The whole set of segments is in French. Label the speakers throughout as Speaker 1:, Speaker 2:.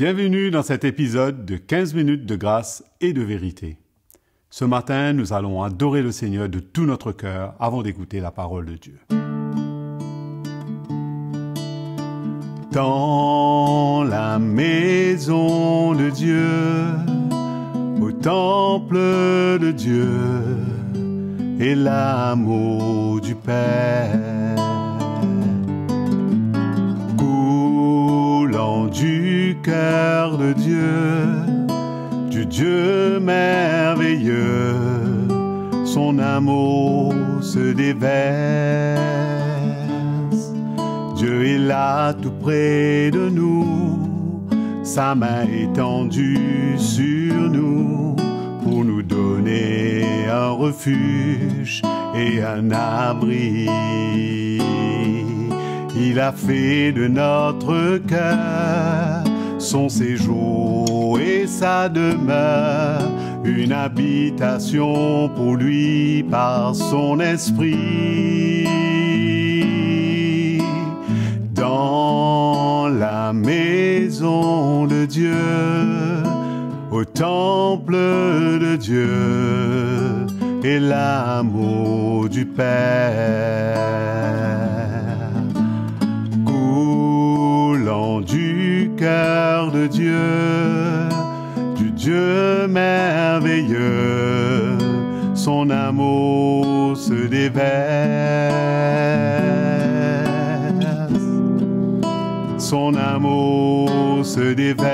Speaker 1: Bienvenue dans cet épisode de 15 minutes de grâce et de vérité. Ce matin, nous allons adorer le Seigneur de tout notre cœur avant d'écouter la parole de Dieu. Dans la maison de Dieu, au temple de Dieu, et l'amour du Père, coulant du cœur de Dieu, du Dieu merveilleux, son amour se déverse. Dieu est là tout près de nous, sa main étendue sur nous, pour nous donner un refuge et un abri. Il a fait de notre cœur son séjour et sa demeure, une habitation pour lui par son esprit. Dans la maison de Dieu, au temple de Dieu, et l'amour du Père, coulant du cœur de Dieu, du Dieu merveilleux, son amour se déverse. Son amour se déverse.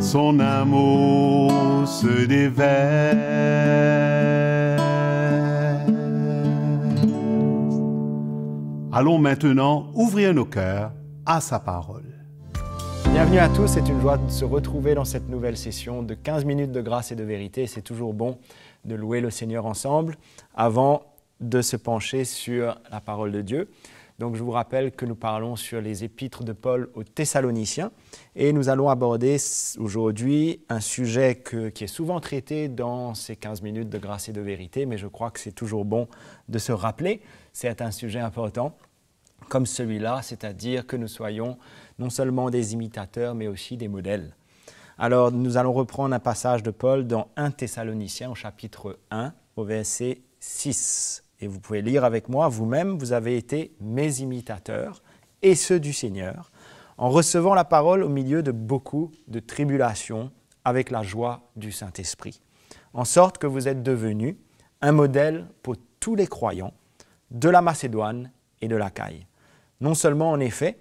Speaker 1: Son amour se déverse. Allons maintenant ouvrir nos cœurs à sa parole.
Speaker 2: Bienvenue à tous, c'est une joie de se retrouver dans cette nouvelle session de 15 minutes de grâce et de vérité. C'est toujours bon de louer le Seigneur ensemble avant de se pencher sur la parole de Dieu. Donc je vous rappelle que nous parlons sur les épîtres de Paul aux Thessaloniciens et nous allons aborder aujourd'hui un sujet qui est souvent traité dans ces 15 minutes de grâce et de vérité, mais je crois que c'est toujours bon de se rappeler. C'est un sujet important comme celui-là, c'est-à-dire que nous soyons non seulement des imitateurs, mais aussi des modèles. Alors nous allons reprendre un passage de Paul dans 1 Thessaloniciens au chapitre 1 au verset 6. Et vous pouvez lire avec moi, vous-même, vous avez été mes imitateurs et ceux du Seigneur, en recevant la parole au milieu de beaucoup de tribulations avec la joie du Saint-Esprit, en sorte que vous êtes devenus un modèle pour tous les croyants de la Macédoine et de l'Achaïe. Non seulement, en effet,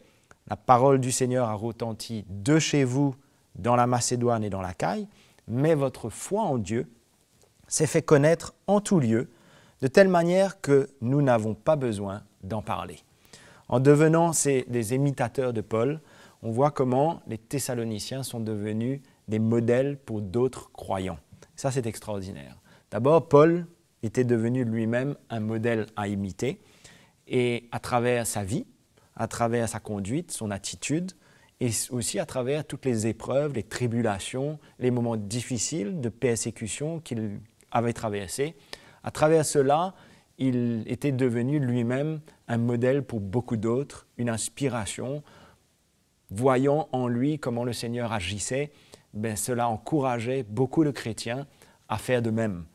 Speaker 2: la parole du Seigneur a retenti de chez vous dans la Macédoine et dans l'Achaïe, mais votre foi en Dieu s'est fait connaître en tout lieu, de telle manière que nous n'avons pas besoin d'en parler. En devenant des imitateurs de Paul, on voit comment les Thessaloniciens sont devenus des modèles pour d'autres croyants. Ça, c'est extraordinaire. D'abord, Paul était devenu lui-même un modèle à imiter, et à travers sa vie, à travers sa conduite, son attitude, et aussi à travers toutes les épreuves, les tribulations, les moments difficiles de persécution qu'il avait traversés. À travers cela, il était devenu lui-même un modèle pour beaucoup d'autres, une inspiration. Voyant en lui comment le Seigneur agissait, cela encourageait beaucoup de chrétiens à faire de même.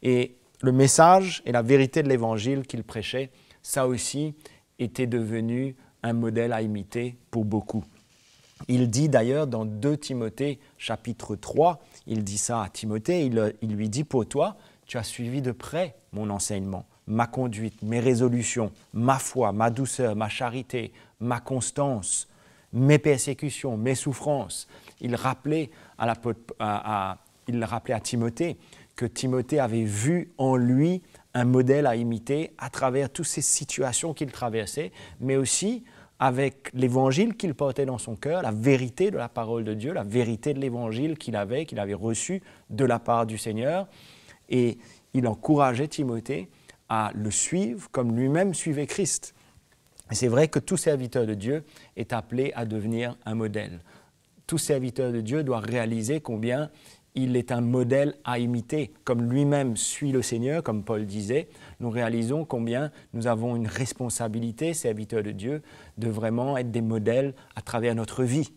Speaker 2: Et le message et la vérité de l'Évangile qu'il prêchait, ça aussi était devenu un modèle à imiter pour beaucoup. Il dit d'ailleurs dans 2 Timothée chapitre 3, il dit ça à Timothée, il lui dit « Pour toi, tu as suivi de près mon enseignement, ma conduite, mes résolutions, ma foi, ma douceur, ma charité, ma constance, mes persécutions, mes souffrances. » Il rappelait à Timothée que Timothée avait vu en lui un modèle à imiter à travers toutes ces situations qu'il traversait, mais aussi avec l'évangile qu'il portait dans son cœur, la vérité de la parole de Dieu, la vérité de l'évangile qu'il avait reçu de la part du Seigneur. Et il encourageait Timothée à le suivre comme lui-même suivait Christ. Et c'est vrai que tout serviteur de Dieu est appelé à devenir un modèle. Tout serviteur de Dieu doit réaliser combien il est un modèle à imiter. Comme lui-même suit le Seigneur, comme Paul disait, nous réalisons combien nous avons une responsabilité, serviteurs de Dieu, de vraiment être des modèles à travers notre vie.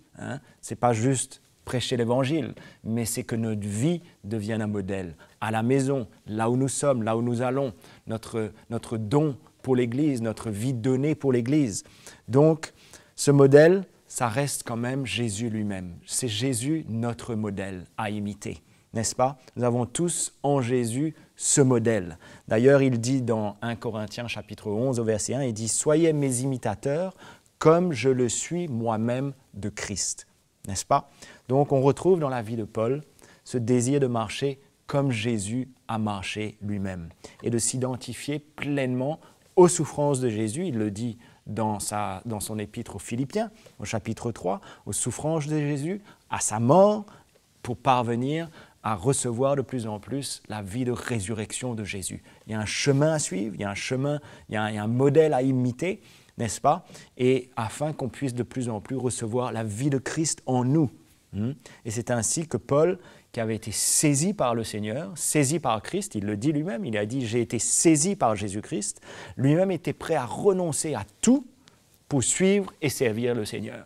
Speaker 2: Ce n'est pas juste prêcher l'Évangile, mais c'est que notre vie devienne un modèle. À la maison, là où nous sommes, là où nous allons, notre don pour l'Église, notre vie donnée pour l'Église. Donc, ce modèle, ça reste quand même Jésus lui-même. C'est Jésus notre modèle à imiter, n'est-ce pas? Nous avons tous en Jésus ce modèle. D'ailleurs, il dit dans 1 Corinthiens chapitre 11 au verset 1, il dit « Soyez mes imitateurs comme je le suis moi-même de Christ ». N'est-ce pas? Donc, on retrouve dans la vie de Paul ce désir de marcher comme Jésus a marché lui-même et de s'identifier pleinement aux souffrances de Jésus. Il le dit dans son épître aux Philippiens, au chapitre 3, aux souffrances de Jésus, à sa mort, pour parvenir à recevoir de plus en plus la vie de résurrection de Jésus. Il y a un chemin à suivre, il y a un modèle à imiter, n'est-ce pas? Et afin qu'on puisse de plus en plus recevoir la vie de Christ en nous. Et c'est ainsi que Paul, qui avait été saisi par le Seigneur, saisi par Christ, il le dit lui-même, il a dit « j'ai été saisi par Jésus-Christ », lui-même était prêt à renoncer à tout pour suivre et servir le Seigneur.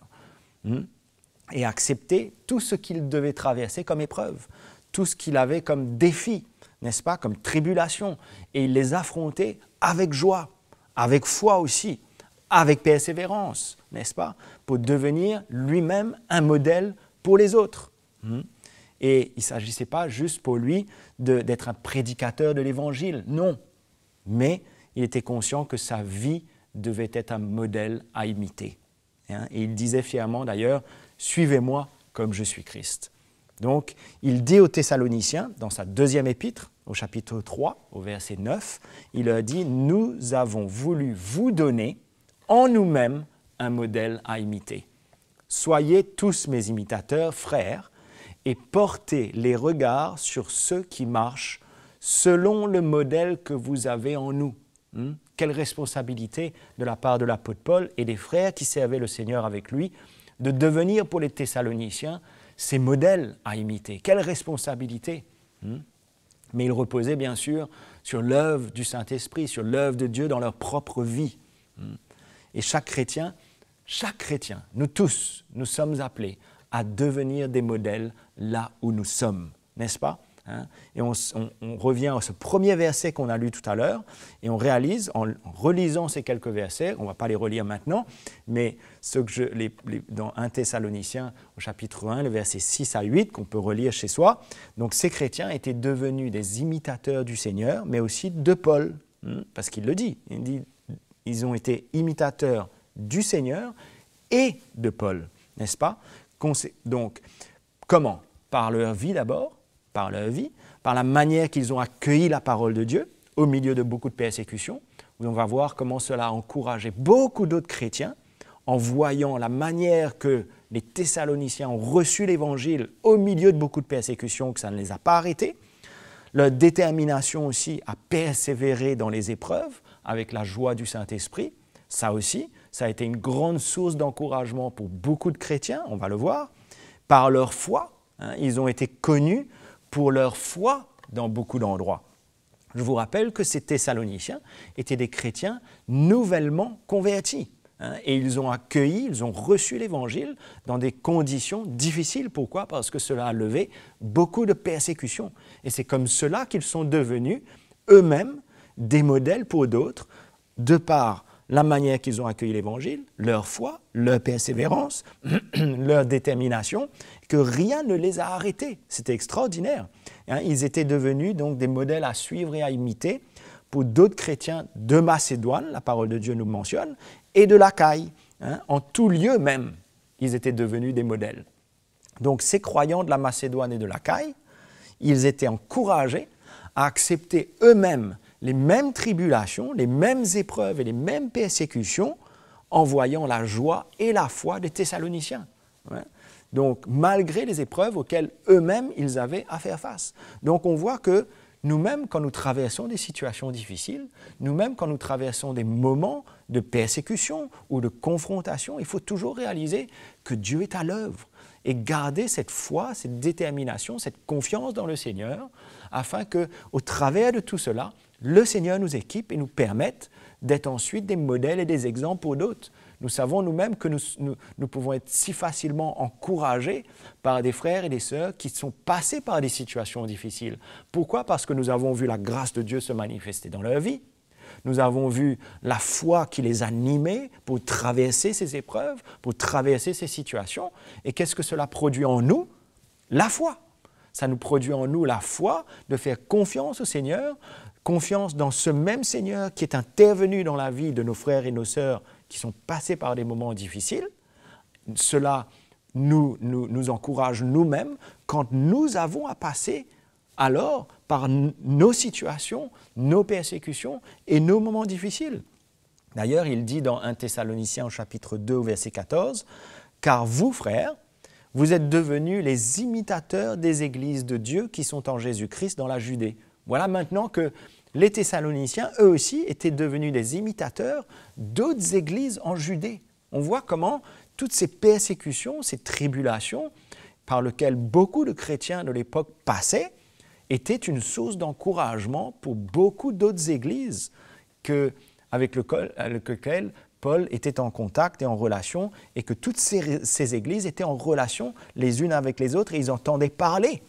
Speaker 2: Et accepter tout ce qu'il devait traverser comme épreuve, tout ce qu'il avait comme défi, n'est-ce pas, comme tribulation. Et il les affrontait avec joie, avec foi aussi, avec persévérance, n'est-ce pas, pour devenir lui-même un modèle pour les autres. Et il ne s'agissait pas juste pour lui d'être un prédicateur de l'Évangile, non. Mais il était conscient que sa vie devait être un modèle à imiter. Et il disait fièrement d'ailleurs, « Suivez-moi comme je suis Christ ». Donc, il dit aux Thessaloniciens, dans sa deuxième épître, au chapitre 3, au verset 9, il leur dit « Nous avons voulu vous donner en nous-mêmes un modèle à imiter. Soyez tous mes imitateurs, frères, et portez les regards sur ceux qui marchent selon le modèle que vous avez en nous. » Quelle responsabilité de la part de l'apôtre Paul et des frères qui servaient le Seigneur avec lui de devenir pour les Thessaloniciens ces modèles à imiter. Quelle responsabilité! Mais ils reposaient bien sûr sur l'œuvre du Saint-Esprit, sur l'œuvre de Dieu dans leur propre vie. Et chaque chrétien, nous tous, nous sommes appelés à devenir des modèles là où nous sommes, n'est-ce pas? Et on revient à ce premier verset qu'on a lu tout à l'heure et on réalise, en relisant ces quelques versets, on ne va pas les relire maintenant, mais dans 1 Thessaloniciens au chapitre 1, le verset 6 à 8, qu'on peut relire chez soi, donc ces chrétiens étaient devenus des imitateurs du Seigneur, mais aussi de Paul, parce qu'il le dit, ils ont été imitateurs du Seigneur et de Paul, n'est-ce pas? Donc, comment? Par leur vie d'abord, par la manière qu'ils ont accueilli la parole de Dieu au milieu de beaucoup de persécutions. On va voir comment cela a encouragé beaucoup d'autres chrétiens en voyant la manière que les Thessaloniciens ont reçu l'Évangile au milieu de beaucoup de persécutions, que ça ne les a pas arrêtés. Leur détermination aussi à persévérer dans les épreuves avec la joie du Saint-Esprit. Ça aussi, ça a été une grande source d'encouragement pour beaucoup de chrétiens, on va le voir. Par leur foi, ils ont été connus pour leur foi dans beaucoup d'endroits. Je vous rappelle que ces Thessaloniciens étaient des chrétiens nouvellement convertis. Et ils ont accueilli, ils ont reçu l'Évangile dans des conditions difficiles. Pourquoi? Parce que cela a levé beaucoup de persécutions. Et c'est comme cela qu'ils sont devenus eux-mêmes des modèles pour d'autres, de par la manière qu'ils ont accueilli l'Évangile, leur foi, leur persévérance, leur détermination, que rien ne les a arrêtés. C'était extraordinaire. Ils étaient devenus donc des modèles à suivre et à imiter pour d'autres chrétiens de Macédoine, la parole de Dieu nous mentionne, et de l'Achaïe. En tout lieu même, ils étaient devenus des modèles. Donc ces croyants de la Macédoine et de l'Achaïe, ils étaient encouragés à accepter eux-mêmes les mêmes tribulations, les mêmes épreuves et les mêmes persécutions en voyant la joie et la foi des Thessaloniciens. Donc, malgré les épreuves auxquelles eux-mêmes, ils avaient à faire face. Donc, on voit que nous-mêmes, quand nous traversons des situations difficiles, nous-mêmes, quand nous traversons des moments de persécution ou de confrontation, il faut toujours réaliser que Dieu est à l'œuvre et garder cette foi, cette détermination, cette confiance dans le Seigneur, afin qu'au travers de tout cela, le Seigneur nous équipe et nous permette d'être ensuite des modèles et des exemples pour d'autres. Nous savons nous-mêmes que nous pouvons être si facilement encouragés par des frères et des sœurs qui sont passés par des situations difficiles. Pourquoi? Parce que nous avons vu la grâce de Dieu se manifester dans leur vie. Nous avons vu la foi qui les animait pour traverser ces épreuves, pour traverser ces situations. Et qu'est-ce que cela produit en nous? La foi. Ça nous produit en nous la foi de faire confiance au Seigneur, confiance dans ce même Seigneur qui est intervenu dans la vie de nos frères et nos sœurs qui sont passés par des moments difficiles. Cela nous encourage nous-mêmes quand nous avons à passer alors par nos situations, nos persécutions et nos moments difficiles. D'ailleurs, il dit dans 1 Thessaloniciens au chapitre 2 au verset 14, « Car vous, frères, vous êtes devenus les imitateurs des églises de Dieu qui sont en Jésus-Christ dans la Judée. » Voilà maintenant que les Thessaloniciens, eux aussi, étaient devenus des imitateurs d'autres églises en Judée. On voit comment toutes ces persécutions, ces tribulations par lesquelles beaucoup de chrétiens de l'époque passaient, étaient une source d'encouragement pour beaucoup d'autres églises avec lesquelles Paul était en contact et en relation, et que toutes ces églises étaient en relation les unes avec les autres, et ils entendaient parler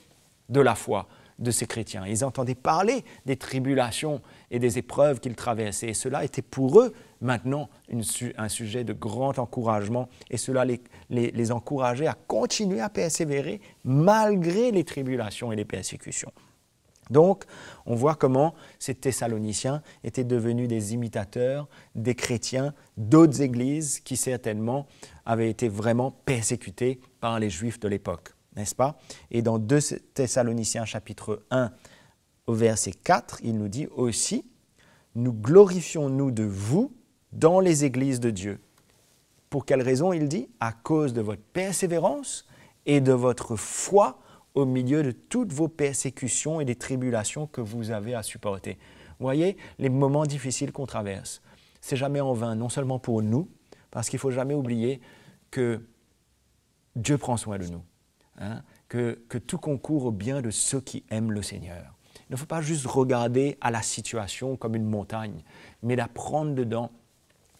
Speaker 2: de la foi de ces chrétiens. Ils entendaient parler des tribulations et des épreuves qu'ils traversaient. Et cela était pour eux maintenant un sujet de grand encouragement, et cela les encourageait à continuer à persévérer malgré les tribulations et les persécutions. Donc, on voit comment ces Thessaloniciens étaient devenus des imitateurs des chrétiens d'autres églises qui certainement avaient été vraiment persécutées par les Juifs de l'époque, n'est-ce pas? Et dans 2 Thessaloniciens chapitre 1 au verset 4, il nous dit aussi « Nous glorifions-nous de vous dans les églises de Dieu. » Pour quelle raison il dit? « À cause de votre persévérance et de votre foi au milieu de toutes vos persécutions et des tribulations que vous avez à supporter. » Vous voyez, les moments difficiles qu'on traverse, c'est jamais en vain, non seulement pour nous, parce qu'il ne faut jamais oublier que Dieu prend soin de nous, hein, que tout concourt au bien de ceux qui aiment le Seigneur. Il ne faut pas juste regarder à la situation comme une montagne, mais d'apprendre dedans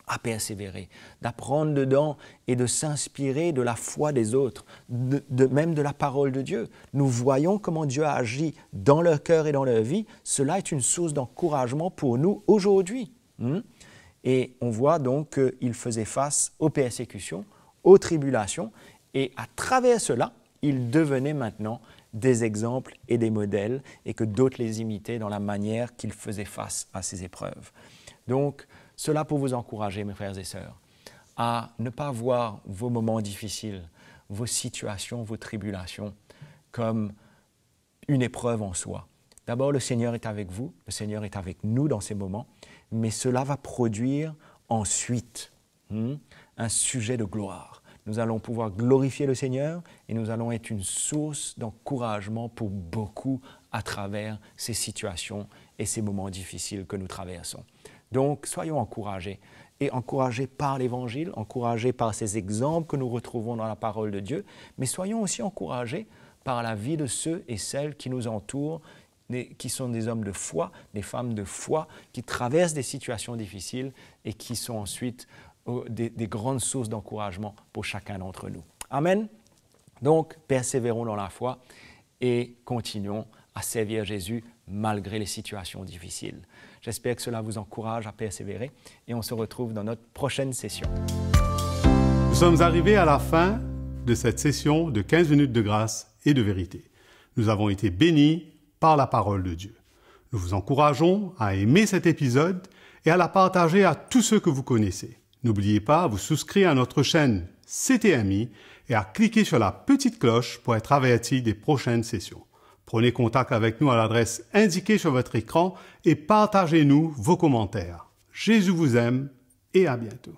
Speaker 2: à persévérer, d'apprendre dedans et de s'inspirer de la foi des autres, même de la parole de Dieu. Nous voyons comment Dieu a agi dans leur cœur et dans leur vie. Cela est une source d'encouragement pour nous aujourd'hui. Et on voit donc qu'ils faisaient face aux persécutions, aux tribulations, et à travers cela, ils devenaient maintenant des exemples et des modèles, et que d'autres les imitaient dans la manière qu'ils faisaient face à ces épreuves. Donc, cela pour vous encourager, mes frères et sœurs, à ne pas voir vos moments difficiles, vos situations, vos tribulations comme une épreuve en soi. D'abord, le Seigneur est avec vous, le Seigneur est avec nous dans ces moments, mais cela va produire ensuite un sujet de gloire. Nous allons pouvoir glorifier le Seigneur et nous allons être une source d'encouragement pour beaucoup à travers ces situations et ces moments difficiles que nous traversons. Donc, soyons encouragés, et encouragés par l'Évangile, encouragés par ces exemples que nous retrouvons dans la parole de Dieu, mais soyons aussi encouragés par la vie de ceux et celles qui nous entourent, qui sont des hommes de foi, des femmes de foi, qui traversent des situations difficiles et qui sont ensuite des grandes sources d'encouragement pour chacun d'entre nous. Amen. Donc, persévérons dans la foi et continuons à servir Jésus malgré les situations difficiles. J'espère que cela vous encourage à persévérer et on se retrouve dans notre prochaine session.
Speaker 1: Nous sommes arrivés à la fin de cette session de 15 minutes de grâce et de vérité. Nous avons été bénis par la parole de Dieu. Nous vous encourageons à aimer cet épisode et à la partager à tous ceux que vous connaissez. N'oubliez pas à vous souscrire à notre chaîne CTMI et à cliquer sur la petite cloche pour être averti des prochaines sessions. Prenez contact avec nous à l'adresse indiquée sur votre écran et partagez-nous vos commentaires. Jésus vous aime et à bientôt.